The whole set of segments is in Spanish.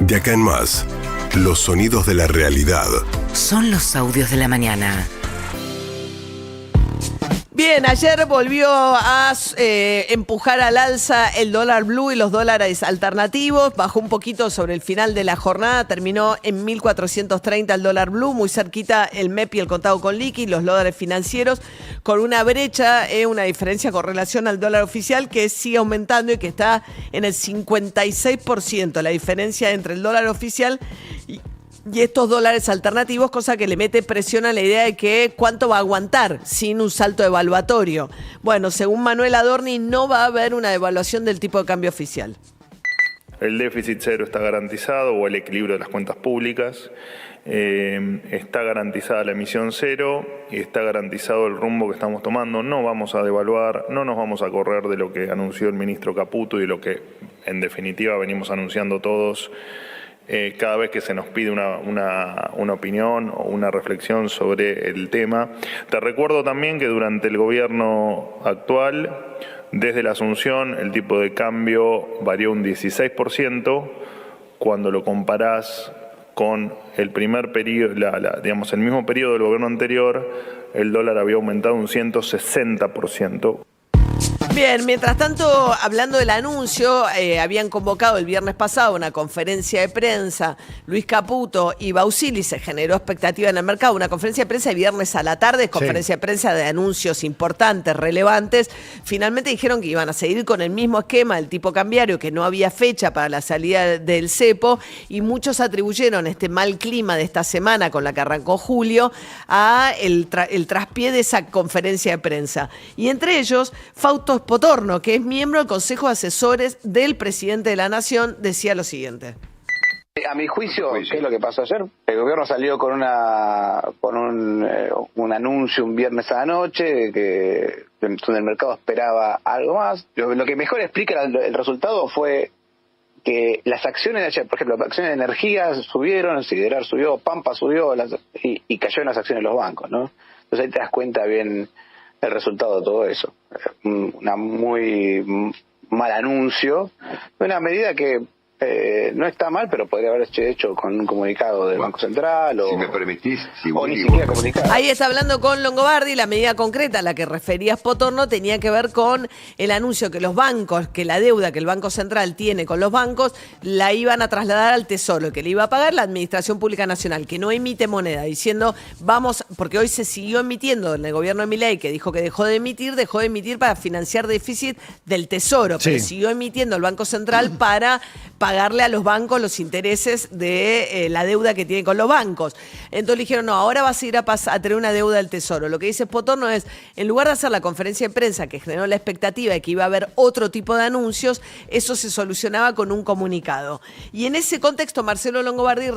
De acá en más, los sonidos de la realidad. Son los audios de la mañana. Bien, ayer volvió a empujar al alza el dólar blue y los dólares alternativos. Bajó un poquito sobre el final de la jornada. Terminó en 1.430 el dólar blue, muy cerquita el MEP y el contado con liqui, los dólares financieros, con una brecha, una diferencia con relación al dólar oficial que sigue aumentando y que está en el 56%. La diferencia entre el dólar oficial y estos dólares alternativos, cosa que le mete presión a la idea de que cuánto va a aguantar sin un salto evaluatorio. Bueno, según Manuel Adorni, no va a haber una devaluación del tipo de cambio oficial. El déficit cero está garantizado, o el equilibrio de las cuentas públicas. Está garantizada la emisión cero y está garantizado el rumbo que estamos tomando. No vamos a devaluar, no nos vamos a correr de lo que anunció el ministro Caputo y de lo que en definitiva venimos anunciando todos cada vez que se nos pide una opinión o una reflexión sobre el tema. Te recuerdo también que durante el gobierno actual, desde la asunción, el tipo de cambio varió un 16%. Cuando lo comparás con el primer periodo, digamos, el mismo periodo del gobierno anterior, el dólar había aumentado un 160%. Bien, mientras tanto, hablando del anuncio, habían convocado el viernes pasado una conferencia de prensa, Luis Caputo y Bausili, se generó expectativa en el mercado, una conferencia de prensa de viernes a la tarde, conferencia de prensa de anuncios importantes, relevantes. Finalmente dijeron que iban a seguir con el mismo esquema del tipo cambiario, que no había fecha para la salida del cepo, y muchos atribuyeron este mal clima de esta semana con la que arrancó julio a el traspié de esa conferencia de prensa. Y entre ellos, Fausto Potorno, que es miembro del Consejo de Asesores del Presidente de la Nación, decía lo siguiente. A mi juicio, ¿qué es lo que pasó ayer? El gobierno salió con un anuncio un viernes a la noche donde el mercado esperaba algo más. Lo que mejor explica el resultado fue que las acciones de ayer, por ejemplo, las acciones de energía subieron, Siderar subió, Pampa subió y cayó en las acciones de los bancos, ¿no? Entonces ahí te das cuenta bien el resultado de todo eso. Una muy mal anuncio, una medida que no está mal, pero podría haberse hecho con un comunicado del Banco Central o, si me permitís, o ni siquiera comunicado. Ahí está hablando con Longobardi. La medida concreta a la que referías, Potorno, tenía que ver con el anuncio que los bancos, que la deuda que el Banco Central tiene con los bancos, la iban a trasladar al Tesoro, que le iba a pagar la Administración Pública Nacional, que no emite moneda, diciendo, vamos, porque hoy se siguió emitiendo en el gobierno de Milei, que dijo que dejó de emitir para financiar déficit del Tesoro, pero siguió emitiendo el Banco Central para pagarle a los bancos los intereses de la deuda que tienen con los bancos. Entonces le dijeron, no, ahora vas a ir a tener una deuda del Tesoro. Lo que dice Potorno es, en lugar de hacer la conferencia de prensa que generó la expectativa de que iba a haber otro tipo de anuncios, eso se solucionaba con un comunicado. Y en ese contexto, Marcelo Longobardi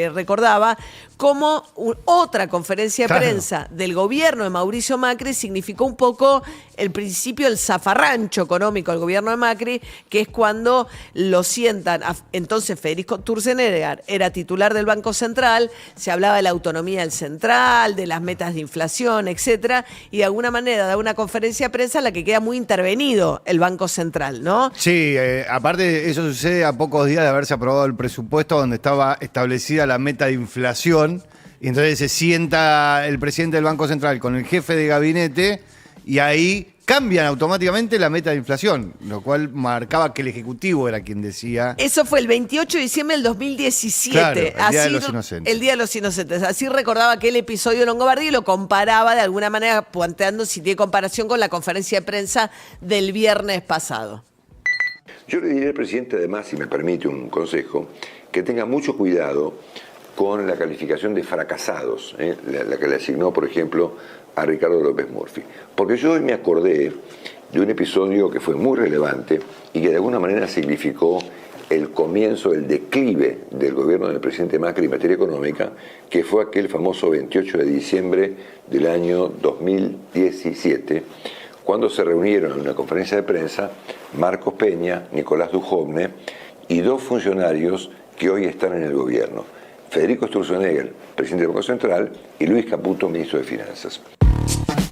recordaba cómo otra conferencia de prensa del gobierno de Mauricio Macri significó un poco el principio del zafarrancho económico del gobierno de Macri, que es cuando lo sientan. Entonces Federico Sturzenegger era titular del Banco Central, se hablaba de la autonomía del central, de las metas de inflación, etcétera, y de alguna manera da una conferencia de prensa en la que queda muy intervenido el Banco Central, ¿no? Sí, aparte eso sucede a pocos días de haberse aprobado el presupuesto donde estaba establecida la meta de inflación, y entonces se sienta el presidente del Banco Central con el jefe de gabinete y ahí cambian automáticamente la meta de inflación, lo cual marcaba que el Ejecutivo era quien decía... Eso fue el 28 de diciembre del 2017. Claro, el Día de los Inocentes. El Día de los Inocentes. Así recordaba aquel episodio de Longobardi y lo comparaba de alguna manera, planteando si tiene comparación con la conferencia de prensa del viernes pasado. Yo le diría al presidente, además, si me permite un consejo, que tenga mucho cuidado con la calificación de fracasados, la que le asignó, por ejemplo, a Ricardo López Murphy. Porque yo hoy me acordé de un episodio que fue muy relevante y que de alguna manera significó el comienzo, el declive del gobierno del presidente Macri en materia económica, que fue aquel famoso 28 de diciembre del año 2017, cuando se reunieron en una conferencia de prensa Marcos Peña, Nicolás Dujovne y dos funcionarios que hoy están en el gobierno: Federico Sturzenegger, presidente del Banco Central, y Luis Caputo, ministro de Finanzas.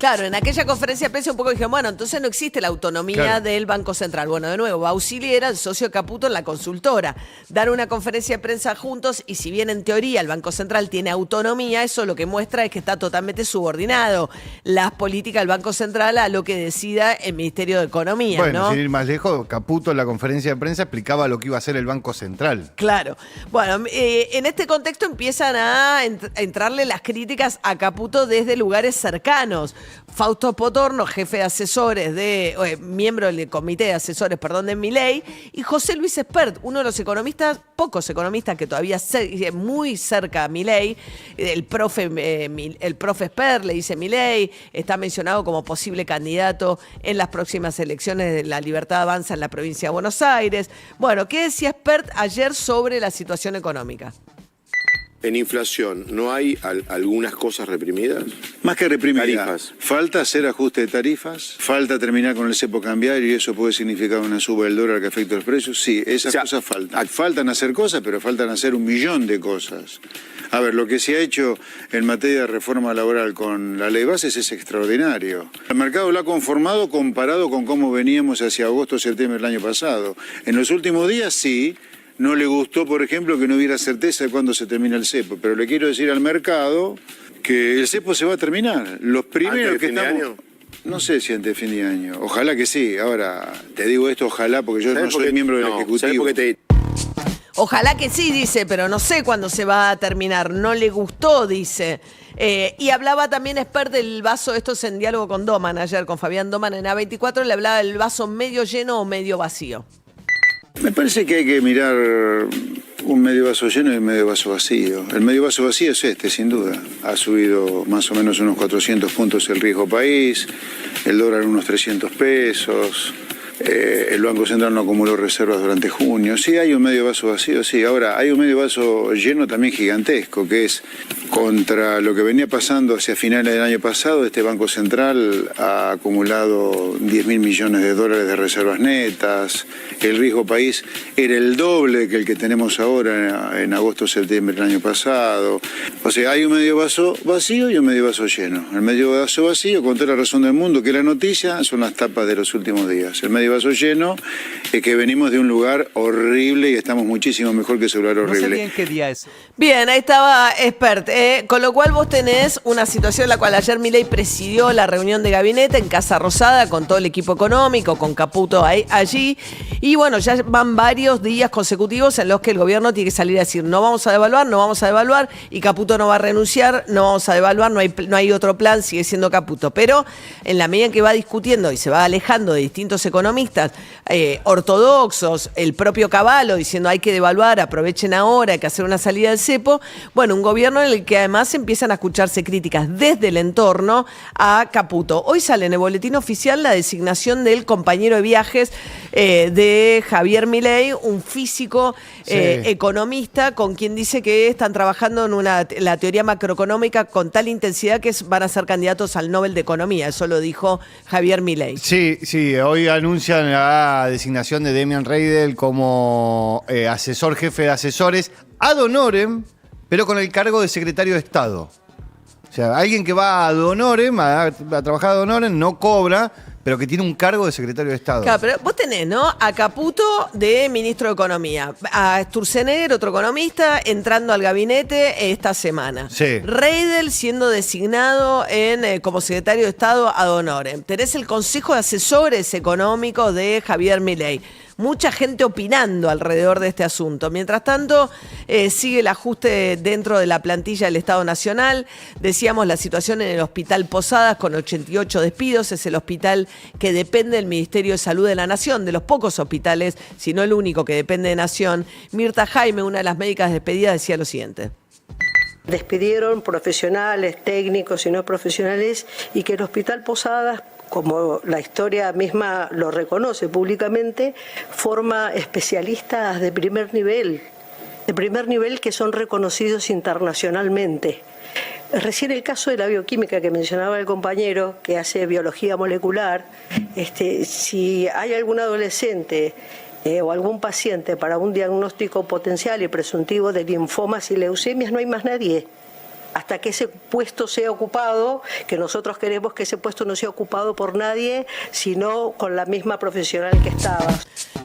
Claro, en aquella conferencia de prensa un poco dijeron, bueno, entonces no existe la autonomía Claro. del Banco Central. Bueno, de nuevo, Bausili era el socio de Caputo en la consultora. Dar una conferencia de prensa juntos y si bien en teoría el Banco Central tiene autonomía, eso lo que muestra es que está totalmente subordinado las políticas del Banco Central a lo que decida el Ministerio de Economía, Bueno, ¿no? sin ir más lejos, Caputo en la conferencia de prensa explicaba lo que iba a hacer el Banco Central. Claro. Bueno, en este contexto empiezan a entrarle las críticas a Caputo desde lugares cercanos. Fausto Potorno, jefe de asesores miembro del comité de asesores, de Milei, y José Luis Espert, uno de los economistas, pocos economistas que todavía muy cerca a Milei, el profe Espert, le dice Milei, está mencionado como posible candidato en las próximas elecciones de La Libertad Avanza en la provincia de Buenos Aires. Bueno, ¿qué decía Espert ayer sobre la situación económica? En inflación, ¿no hay algunas cosas reprimidas? Más que reprimidas, Tarifas. falta hacer ajuste de tarifas, falta terminar con el cepo cambiario y eso puede significar una suba del dólar que afecte los precios. Sí, esas cosas faltan. Faltan hacer cosas, pero faltan hacer 1.000.000 de cosas. A ver, lo que se ha hecho en materia de reforma laboral con la ley de bases es extraordinario. El mercado lo ha conformado comparado con cómo veníamos hacia agosto, septiembre del año pasado. En los últimos días sí. No le gustó, por ejemplo, que no hubiera certeza de cuándo se termina el cepo, pero le quiero decir al mercado que el cepo se va a terminar. Los primeros ¿Antes de que fin de estamos... año? No sé si antes de fin de año. Ojalá que sí. Ahora, te digo esto, ojalá, porque yo no soy miembro del Ejecutivo. ¿Sabés por qué Ojalá que sí, dice, pero no sé cuándo se va a terminar. No le gustó, dice. Y hablaba también Espert del vaso, esto es en diálogo con Doman ayer, con Fabián Doman en A24, le hablaba del vaso medio lleno o medio vacío. Me parece que hay que mirar un medio vaso lleno y un medio vaso vacío. El medio vaso vacío es este, sin duda. Ha subido más o menos unos 400 puntos el riesgo país, el dólar unos 300 pesos, el Banco Central no acumuló reservas durante junio. Sí, hay un medio vaso vacío, sí. Ahora, hay un medio vaso lleno también gigantesco, que es contra lo que venía pasando hacia finales del año pasado. Este Banco Central ha acumulado 10.000 millones de dólares de reservas netas. El riesgo país era el doble que el que tenemos ahora en agosto, septiembre del año pasado. O sea, hay un medio vaso vacío y un medio vaso lleno. El medio vaso vacío, con toda la razón del mundo, que la noticia son las tapas de los últimos días. El medio vaso lleno es que venimos de un lugar horrible y estamos muchísimo mejor que ese lugar horrible. No sé bien qué día es. Bien, ahí estaba Espert. Con lo cual vos tenés una situación en la cual ayer Milei presidió la reunión de gabinete en Casa Rosada con todo el equipo económico, con Caputo allí. Y bueno, ya van varios días consecutivos en los que el gobierno tiene que salir a decir no vamos a devaluar, y Caputo no va a renunciar, no vamos a devaluar, no hay otro plan, sigue siendo Caputo. Pero en la medida en que va discutiendo y se va alejando de distintos economistas ortodoxos, el propio Cavallo diciendo hay que devaluar, aprovechen ahora, hay que hacer una salida del cepo, bueno, un gobierno en el que además empiezan a escucharse críticas desde el entorno a Caputo. Hoy sale en el boletín oficial la designación del compañero de viajes de Javier Milei, un físico economista con quien dice que están trabajando en la teoría macroeconómica con tal intensidad que van a ser candidatos al Nobel de Economía. Eso lo dijo Javier Milei. Sí, hoy anuncian la designación de Demian Reidel como asesor jefe de asesores ad honorem, pero con el cargo de secretario de Estado. O sea, alguien que va ad honorem, a trabajar ad honorem, no cobra, pero que tiene un cargo de secretario de Estado. Claro, pero vos tenés, ¿no? A Caputo de ministro de Economía, a Sturzenegger, otro economista, entrando al gabinete esta semana. Sí. Reidel siendo designado como secretario de Estado ad honorem. Tenés el Consejo de Asesores Económicos de Javier Milei. Mucha gente opinando alrededor de este asunto. Mientras tanto, sigue el ajuste dentro de la plantilla del Estado Nacional. Decíamos la situación en el Hospital Posadas con 88 despidos. Es el hospital que depende del Ministerio de Salud de la Nación, de los pocos hospitales, si no el único que depende de Nación. Mirta Jaime, una de las médicas despedidas, decía lo siguiente. Despidieron profesionales, técnicos y no profesionales, y que el Hospital Posadas, como la historia misma lo reconoce públicamente, forma especialistas de primer nivel que son reconocidos internacionalmente. Recién el caso de la bioquímica que mencionaba el compañero, que hace biología molecular, si hay algún adolescente o algún paciente para un diagnóstico potencial y presuntivo de linfomas y leucemias, no hay más nadie. hasta que ese puesto sea ocupado, que nosotros queremos que ese puesto no sea ocupado por nadie, sino con la misma profesional que estaba.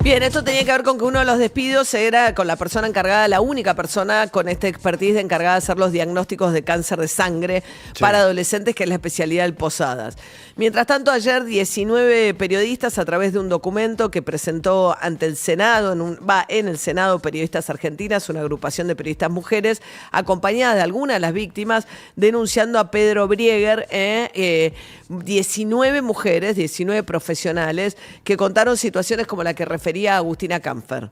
Bien, esto tenía que ver con que uno de los despidos era con la persona encargada, la única persona con esta expertise encargada de hacer los diagnósticos de cáncer de sangre para adolescentes, que es la especialidad del Posadas. Mientras tanto, ayer 19 periodistas, a través de un documento que presentó ante el Senado, en el Senado Periodistas Argentinas, una agrupación de periodistas mujeres, acompañadas de algunas de las víctimas, denunciando a Pedro Brieger, 19 mujeres, 19 profesionales, que contaron situaciones como la que refería Agustina Kampfer.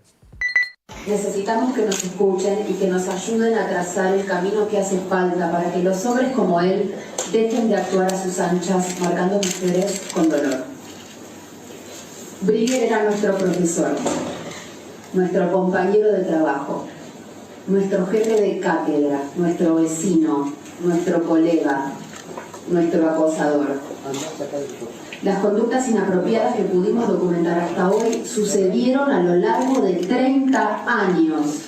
Necesitamos que nos escuchen y que nos ayuden a trazar el camino que hace falta para que los hombres como él dejen de actuar a sus anchas, marcando mujeres con dolor. Brieger era nuestro profesor, nuestro compañero de trabajo, nuestro jefe de cátedra, nuestro vecino, nuestro colega, nuestro acosador. Las conductas inapropiadas que pudimos documentar hasta hoy sucedieron a lo largo de 30 años,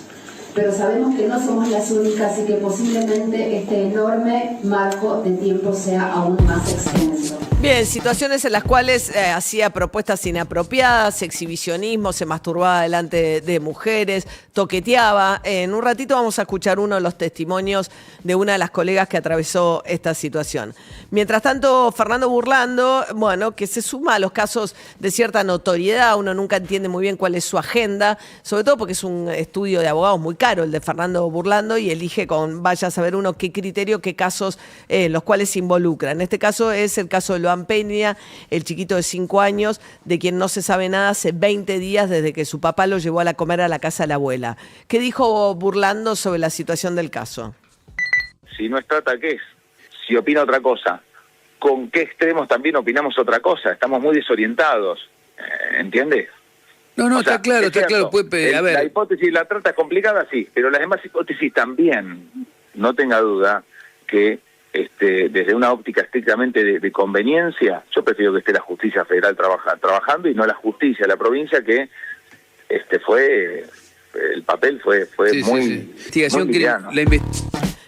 pero sabemos que no somos las únicas y que posiblemente este enorme marco de tiempo sea aún más extenso. Bien, situaciones en las cuales hacía propuestas inapropiadas, exhibicionismo, se masturbaba delante de mujeres, toqueteaba. En un ratito vamos a escuchar uno de los testimonios de una de las colegas que atravesó esta situación. Mientras tanto, Fernando Burlando, bueno, que se suma a los casos de cierta notoriedad, uno nunca entiende muy bien cuál es su agenda, sobre todo porque es un estudio de abogados muy caro el de Fernando Burlando, y elige con, vaya a saber uno qué criterio, qué casos los cuales se involucran. En este caso es el caso de Loan Peña, el chiquito de 5 años, de quien no se sabe nada hace 20 días desde que su papá lo llevó a comer a la casa de la abuela. ¿Qué dijo Burlando sobre la situación del caso? Si no es trata, ¿qué es? Si opina otra cosa, ¿con qué extremos también opinamos otra cosa? Estamos muy desorientados, ¿entiendes? No, O sea, está claro, Pepe. A ver. La hipótesis de la trata es complicada, sí, pero las demás hipótesis también. No tenga duda que desde una óptica estrictamente de conveniencia, yo prefiero que esté la justicia federal trabajando y no la justicia de la provincia, que el papel fue muy liviano.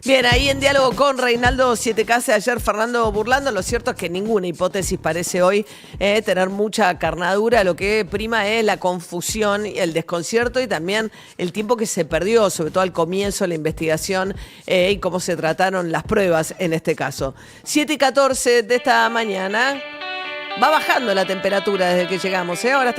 Bien, ahí en diálogo con Reinaldo Sietecase ayer Fernando Burlando, lo cierto es que ninguna hipótesis parece hoy tener mucha carnadura, lo que prima es la confusión y el desconcierto y también el tiempo que se perdió, sobre todo al comienzo de la investigación y cómo se trataron las pruebas en este caso. 7:14 de esta mañana, va bajando la temperatura desde que llegamos, ahora está